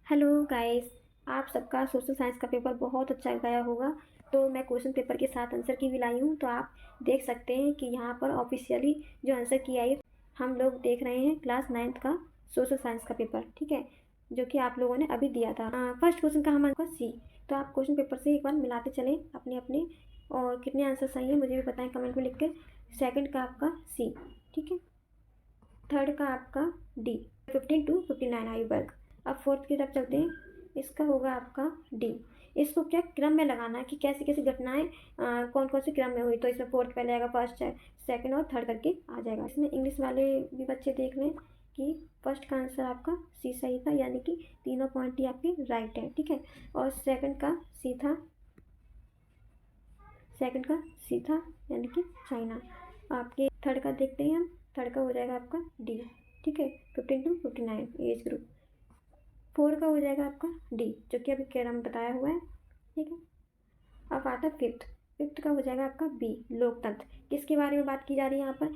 Hello guys. आप सबका social science का पेपर बहुत अच्छा गया होगा। तो मैं क्वेश्चन पेपर के साथ आंसर की भी लाई हूँ। तो आप देख सकते हैं कि यहाँ पर ऑफिशियली जो आंसर की आई हम लोग देख रहे हैं क्लास 9th का सोशल साइंस का पेपर, ठीक है, जो कि आप लोगों ने अभी दिया था। फर्स्ट क्वेश्चन का हमारे पास सी। तो आप क्वेश्चन पेपर से एक बार मिलाते चलें अपने अपने, और कितने आंसर सही है मुझे भी बताएं कमेंट में लिख कर। सेकेंड का आपका सी, ठीक है। थर्ड का आपका डी, 15 to 59 आयु वर्ग। अब फोर्थ की तरफ चलते हैं। इसका होगा आपका डी। इसको क्या क्रम में लगाना है कि कैसी कैसी घटनाएं कौन कौन से क्रम में हुई। तो इसमें फोर्थ पहले आएगा, फर्स्ट सेकंड और थर्ड करके आ जाएगा। इसमें इंग्लिश वाले भी बच्चे देख लें कि फर्स्ट का आंसर आपका सी सही था, यानी कि तीनों पॉइंट ही आपके राइट है, ठीक है। और सेकंड का सी था, सेकंड का सी था यानी कि चाइना। आपके थर्ड का देखते हैं हम। थर्ड का हो जाएगा आपका डी, ठीक है, 15 to 59 एज ग्रुप। फोर का हो जाएगा आपका डी, जो कि अभी कैरम बताया हुआ है, ठीक है। अब आता है फिफ्थ। फिफ्थ का हो जाएगा आपका बी, लोकतंत्र। किसके बारे में बात की जा रही है यहाँ पर?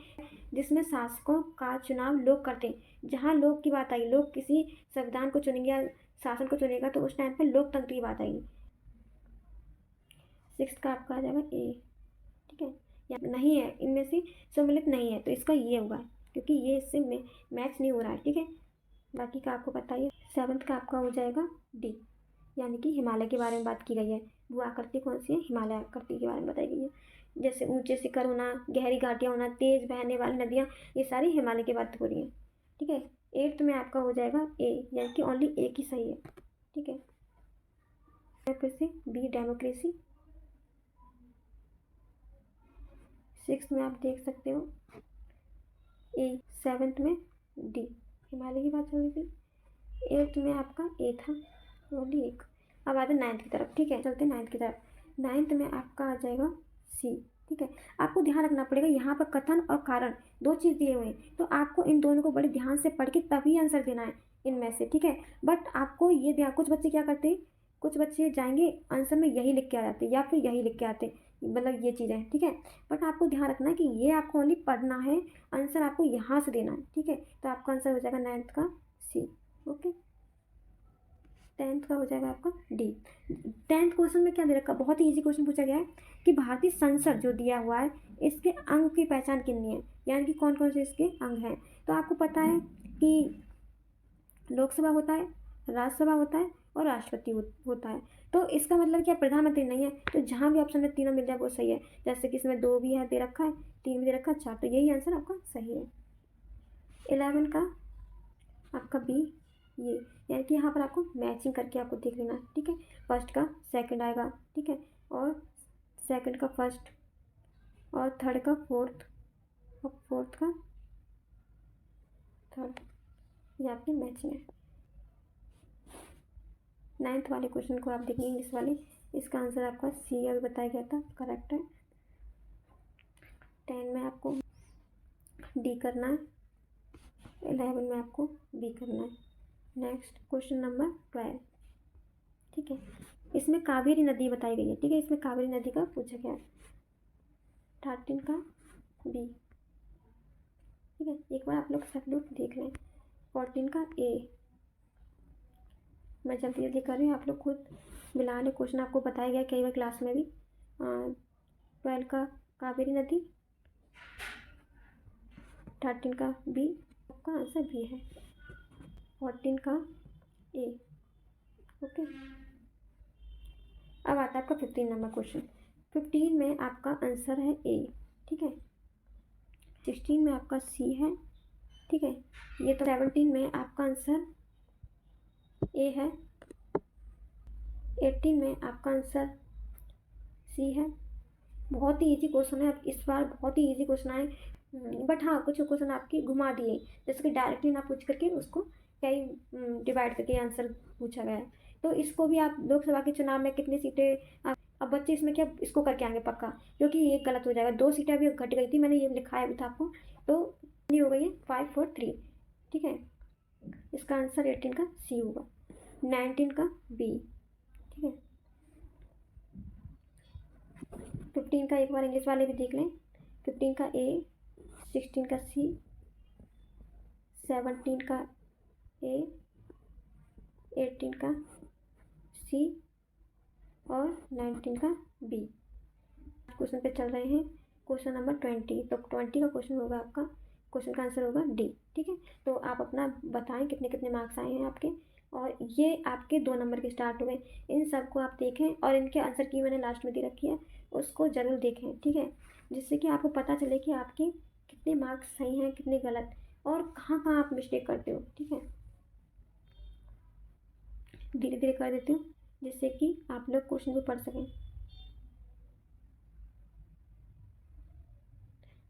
जिसमें शासकों का चुनाव लोग करते हैं। जहाँ लोग की बात आई, लोग किसी संविधान को चुनेंगे या शासन को चुनेगा, तो उस टाइम पर लोकतंत्र की बात आएगी। सिक्स का आपका आ जाएगा ए, ठीक है। या नहीं है, इनमें से सम्मिलित नहीं है, तो इसका ये होगा, क्योंकि ये इससे मैच नहीं हो रहा है, ठीक है। बाकी का आपको पता ही है। सेवन्थ का आपका हो जाएगा डी, यानी कि हिमालय के बारे में बात की गई है। वो आकृति कौन सी है? हिमालय आकृति के बारे में बताई गई है। जैसे ऊंचे शिखर होना, गहरी घाटियाँ होना, तेज बहने वाली नदियाँ, ये सारी हिमालय की बात हो रही है, ठीक है। एट्थ में आपका हो जाएगा ए, यानी कि ओनली ए की सही है, ठीक है। फिर से बी, डेमोक्रेसी। सिक्स में आप देख सकते हो ए, सेवन्थ में डी, हिमालय की बात चल रही थी। एट्थ में आपका ए था, ओनली एक। अब आते नाइन्थ की तरफ, ठीक है, चलते नाइन्थ की तरफ। नाइन्थ में आपका आ जाएगा सी, ठीक है। आपको ध्यान रखना पड़ेगा, यहाँ पर कथन और कारण दो चीज़ दिए हुए हैं, तो आपको इन दोनों को बड़े ध्यान से पढ़ के तभी आंसर देना है इनमें से, ठीक है। बट आपको ये ध्यान, कुछ बच्चे क्या करते हैं, कुछ बच्चे जाएंगे आंसर में यही लिख के आ जाते या फिर यही लिख के आते, मतलब ये चीज़ें, ठीक है। बट आपको ध्यान रखना है कि ये आपको ओनली पढ़ना है, आंसर आपको यहाँ से देना है, ठीक है। तो आपका आंसर हो जाएगा नाइन्थ का सी, ओके। टेंथ का हो जाएगा आपका डी। टेंथ क्वेश्चन में क्या दे रखा, बहुत ही इजी क्वेश्चन पूछा गया है कि भारतीय संसद जो दिया हुआ है, इसके अंग की पहचान कितनी है, यानी कि कौन कौन से इसके अंग हैं। तो आपको पता है कि लोकसभा होता है, राज्यसभा होता है और राष्ट्रपति होता है। तो इसका मतलब क्या प्रधानमंत्री नहीं है? तो जहाँ भी ऑप्शन में तीनों मिल जाए वो सही है। जैसे कि इसमें दो भी है दे रखा है, तीन भी दे रखा है, चार, तो यही आंसर आपका सही है। 11 का आपका बी, ये, यानी कि यहाँ पर आपको मैचिंग करके आपको देख लेना है, ठीक है। फर्स्ट का सेकंड आएगा, ठीक है, और सेकंड का फर्स्ट, और थर्ड का फोर्थ, और फोर्थ का थर्ड, ये आपकी मैचिंग है। नाइन्थ वाले क्वेश्चन को आप देखेंगे, इंग्लिश वाले, इसका आंसर आपका सी अभी बताया गया था, करेक्ट है। 10 में आपको डी करना है, 11 में आपको बी करना है। नेक्स्ट क्वेश्चन नंबर 12, ठीक है। इसमें कावेरी नदी बताई गई है, ठीक है, इसमें कावेरी नदी का पूछा गया है। 13 का बी, ठीक है, एक बार आप लोग सब लोग देख लें। 14 का ए, मैं जल्दी जल्दी कर रही हूँ, आप लोग खुद मिला लें, क्वेश्चन आपको बताया गया कई बार क्लास में भी। 12 का कावेरी नदी, 13 का बी, आपका आंसर बी है। 14 का ए, ओके। अब आता है आपका 15 नंबर क्वेश्चन। 15 में आपका आंसर है ए, ठीक है। 16 में आपका सी है, ठीक है। ये तो 17 में आपका आंसर ए है। 18 में आपका आंसर सी है। बहुत ही इजी क्वेश्चन है, इस बार बहुत ही इजी क्वेश्चन आए, बट हाँ कुछ क्वेश्चन आपके घुमा दिए, जैसे कि डायरेक्टली ना पूछ करके उसको कई डिवाइड करके आंसर पूछा गया है। तो इसको भी आप लोकसभा के चुनाव में कितनी सीटें अब बच्चे इसमें क्या इसको करके आएंगे पक्का, क्योंकि ये गलत हो जाएगा। 2 सीटें अभी घट गई थी, मैंने ये लिखाया भी था आपको, तो ये हो गई है 5, 4, 3, ठीक है। इसका आंसर 18 का सी होगा। 19 का बी, ठीक है। 15 का एक बार इंग्लिश वाले भी देख लें। 15 का ए, 16 का सी, 17 का ए, 18 का सी और 19 का बी। क्वेश्चन पे चल रहे हैं, क्वेश्चन नंबर 20। तो 20 का क्वेश्चन होगा आपका, क्वेश्चन का आंसर होगा डी। ठीक है, तो आप अपना बताएं कितने कितने मार्क्स आए हैं आपके। और ये आपके 2 नंबर के स्टार्ट हुए, इन सबको आप देखें और इनके आंसर की मैंने लास्ट में दे रखी है, उसको ज़रूर देखें। ठीक है, जिससे कि आपको पता चले कि आपके कितने मार्क्स सही हैं, कितने गलत, और कहाँ कहाँ आप मिस्टेक करते हो। ठीक है, धीरे धीरे कर देती हूँ जिससे कि आप लोग क्वेश्चन भी पढ़ सकें।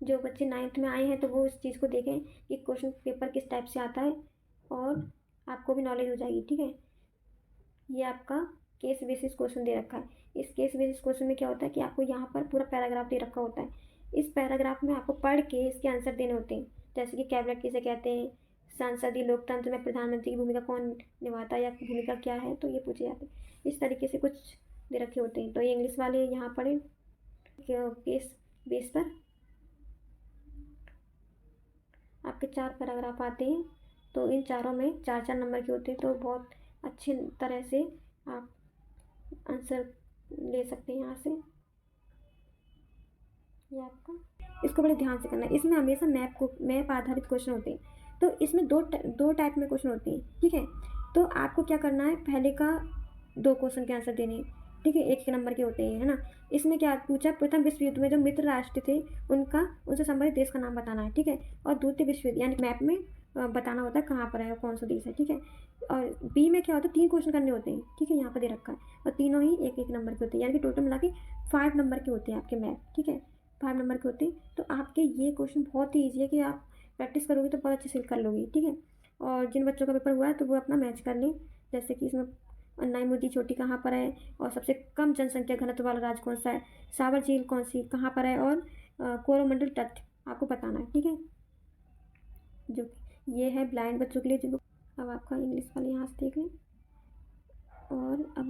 जो बच्चे 9th में आए हैं तो वो इस चीज़ को देखें कि क्वेश्चन पेपर किस टाइप से आता है, और आपको भी नॉलेज हो जाएगी। ठीक है, ये आपका केस बेसिस क्वेश्चन दे रखा है। इस केस बेसिस क्वेश्चन में क्या होता है कि आपको यहाँ पर पूरा पैराग्राफ दे रखा होता है। इस पैराग्राफ में आपको पढ़ के इसके आंसर देने होते हैं, जैसे कि कैबिनेट किसे कहते हैं, संसदीय लोकतंत्र में प्रधानमंत्री की भूमिका कौन निभाता है या भूमिका क्या है, तो ये पूछे जाते हैं। इस तरीके से कुछ दे रखे होते हैं। तो ये इंग्लिश वाले यहाँ पढ़ें केस बेस पर आपके 4 पैराग्राफ आते हैं, तो इन चारों में 4-4 नंबर के होते हैं, तो बहुत अच्छी तरह से आप आंसर ले सकते हैं यहाँ से। ये आपका, इसको बड़े ध्यान से करना है। इसमें हमेशा मैप आधारित क्वेश्चन होते हैं, तो इसमें दो टाइप में क्वेश्चन होते हैं। ठीक है, तो आपको क्या करना है, पहले का 2 क्वेश्चन के आंसर देने हैं। ठीक है, 1 नंबर के होते हैं, है ना। इसमें क्या पूछा, प्रथम विश्व युद्ध में जो मित्र राष्ट्र थे उनसे संबंधित देश का नाम बताना है। ठीक है, और द्वितीय विश्व युद्ध यानी मैप में बताना होता है कहाँ पर है और कौन सा देश है। ठीक है, और बी में क्या होता है, 3 क्वेश्चन करने होते हैं। ठीक है, यहाँ पर दे रखा है, और तीनों ही 1-1 नंबर के होते हैं, यानी कि टोटल मिला के 5 नंबर के होते हैं आपके मैप। ठीक है, 5 नंबर के होते हैं। तो आपके ये क्वेश्चन बहुत ही ईजी है कि आप प्रैक्टिस करोगे तो बहुत अच्छे से कर लोगे। ठीक है, और जिन बच्चों का पेपर हुआ है तो वो अपना मैच कर लें, जैसे कि इसमें अन्नाई मुर्गी चोटी कहाँ पर है, और सबसे कम जनसंख्या घनत्व वाला राज्य कौन सा है, सावर झील कौन सी कहाँ पर है, और कोरोमंडल तट आपको बताना है। ठीक है, जो ये है ब्लाइंड बच्चों के लिए जो। अब आपका इंग्लिश वाले यहाँ से देख लें, और अब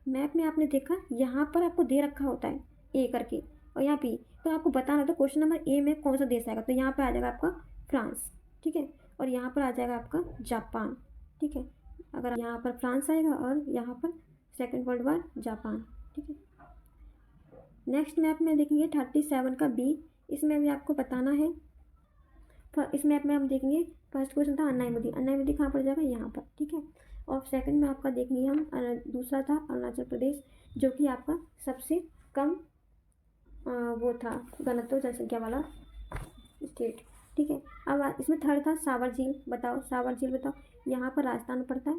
मैप में आपने देखा यहाँ पर आपको दे रखा होता है ए करके, और यहाँ बी, तो आपको बताना था क्वेश्चन नंबर ए में कौन सा देश आएगा, तो यहाँ पर आ जाएगा आपका फ्रांस। ठीक है, और यहाँ पर आ जाएगा आपका जापान। ठीक है, अगर यहाँ पर फ्रांस आएगा और यहाँ पर सेकेंड वर्ल्ड वार जापान। ठीक है, नेक्स्ट मैप में देखेंगे 37 का बी, इसमें भी आपको बताना है। इस मैप में हम देखेंगे फर्स्ट क्वेश्चन था अन्नाई मुदी कहाँ पड़ जाएगा, यहाँ पर। ठीक है, और सेकंड में आपका देखेंगे हम दूसरा था अरुणाचल प्रदेश, जो कि आपका सबसे कम वो था घनत्व जनसंख्या वाला स्टेट। ठीक है, अब इसमें थर्ड था सावर झील, बताओ सावर झील बताओ, यहाँ पर राजस्थान में पड़ता है,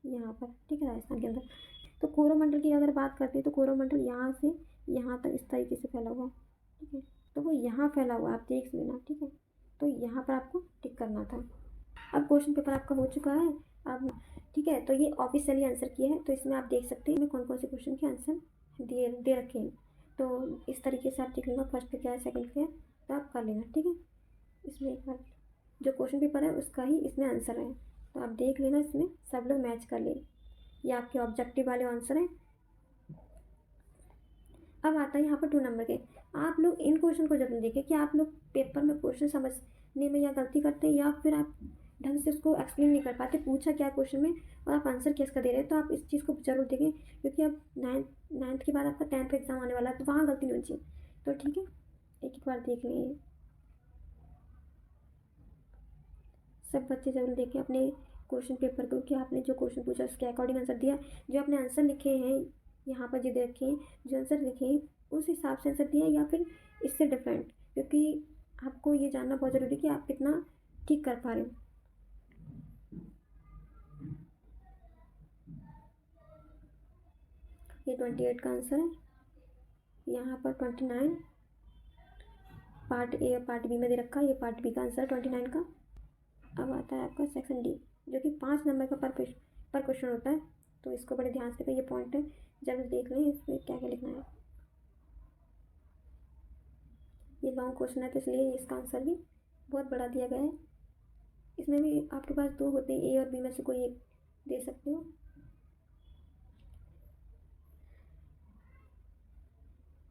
यहाँ पर। ठीक है, राजस्थान के अंदर। तो कोरोमंडल की अगर बात करते हैं तो कोरोमंडल यहाँ से यहाँ तक इस तरीके से फैला हुआ है। ठीक है, तो वो यहाँ फैला हुआ आप देख लेना। ठीक है, तो यहाँ पर आपको टिक करना था। अब क्वेश्चन पेपर आपका हो चुका है अब। ठीक है, तो ये ऑफिशियली आंसर किए हैं, तो इसमें आप देख सकते हैं कौन कौन से क्वेश्चन के आंसर दे रखे हैं। तो इस तरीके से आप देख लेना फर्स्ट पे क्या है, सेकंड पे है, तो आप कर लेना। ठीक है, इसमें एक बार जो क्वेश्चन पेपर है उसका ही इसमें आंसर है, तो आप देख लेना, इसमें सब लोग मैच कर ले। ये आपके ऑब्जेक्टिव वाले आंसर हैं। अब आता है यहाँ पर 2 नंबर के। आप लोग इन क्वेश्चन को जरूर देखें कि आप लोग पेपर में क्वेश्चन समझने में या गलती करते हैं, या फिर आप ढंग से उसको एक्सप्लेन नहीं कर पाते, पूछा क्या क्वेश्चन में और आप आंसर किसका दे रहे हैं। तो आप इस चीज़ को जरूर देखें, क्योंकि अब नाइन्थ के बाद आपका 10th एग्जाम आने वाला है, तो वहाँ गलती नहीं होनी चाहिए। तो ठीक है, एक बार देख लें, सब बच्चे जरूर देखें अपने क्वेश्चन पेपर को कि आपने जो क्वेश्चन पूछा उसके अकॉर्डिंग आंसर दिया। जो आपने आंसर लिखे हैं यहाँ पर जो रखे हैं, जो आंसर लिखे हैं उस हिसाब से आंसर दिया या फिर इससे डिफरेंट, क्योंकि आपको ये जानना बहुत ज़रूरी है कि आप कितना ठीक कर पा रहे हो। ये 28 का आंसर है, यहाँ पर 29 पार्ट ए और पार्ट बी में दे रखा है, ये पार्ट बी का आंसर 29 का। अब आता है आपका सेक्शन डी, जो कि 5 नंबर का पर क्वेश्चन होता है, तो इसको बड़े ध्यान से ये पॉइंट है जरूर देख लें, इसमें क्या क्या लिखना है। ये लॉन्ग क्वेश्चन है तो इसलिए इसका आंसर भी बहुत बड़ा दिया गया है। इसमें भी आपके पास 2 होते हैं, ए और बी में से कोई एक दे सकते हो।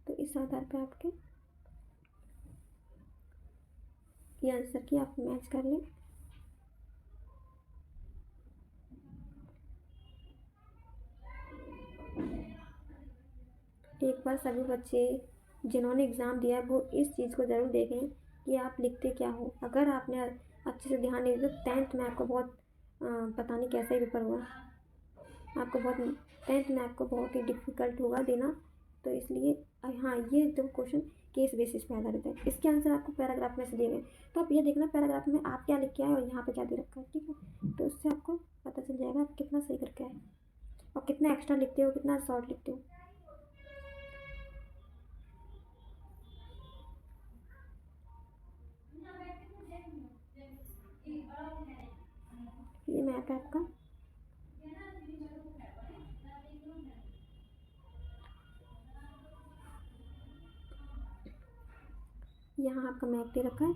तो इस आधार पर आपके ये आंसर की आप मैच कर लें। एक बार सभी बच्चे जिन्होंने एग्ज़ाम दिया है वो इस चीज़ को ज़रूर देखें कि आप लिखते क्या हो। अगर आपने अच्छे से ध्यान नहीं दिया तो 10th में आपको बहुत पता नहीं कैसा ही पेपर हुआ, आपको बहुत 10th में आपको बहुत ही डिफ़िकल्ट होगा देना। तो इसलिए हाँ, ये जो क्वेश्चन केस बेसिस पे आधारित है। इसके आंसर आपको पैराग्राफ में से दिए गए, तो आप ये देखना पैराग्राफ में आप क्या लिख के आए और यहाँ पे क्या दे रखा है, ठीक है। तो उससे आपको पता चल जाएगा आप कितना सही करके आए और कितना एक्स्ट्रा लिखते हो, कितना शॉर्ट लिखते हो। ये मैप है आपका। यहाँ आपका मैप दे रखा है,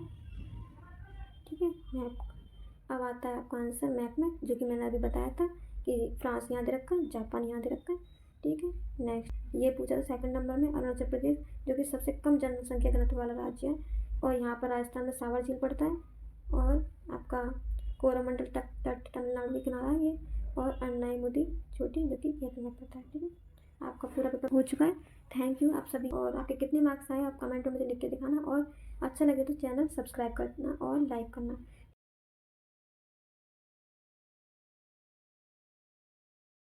ठीक है। मैप अब आता है आपका आंसर मैप में, जो कि मैंने अभी बताया था कि फ्रांस यहाँ दे रखा है, जापान यहाँ दे रखा है, ठीक है। नेक्स्ट ये पूछा था सेकंड नंबर में अरुणाचल प्रदेश, जो कि सबसे कम जनसंख्या घनत्व वाला राज्य है, और यहाँ पर राजस्थान में सावर झील पड़ता है, और आपका कोरोमंडल तट तमिलनाडु के किनारा है ये, और अन्नाईमुदी चोटी जो कि वियतनाम में पड़ता है, ठीक है। आपका पूरा पेपर हो चुका है। थैंक यू आप सभी, और आपके कितने मार्क्स आए आप कमेंट में मुझे लिख के दिखाना, और अच्छा लगे तो चैनल सब्सक्राइब करना और लाइक करना।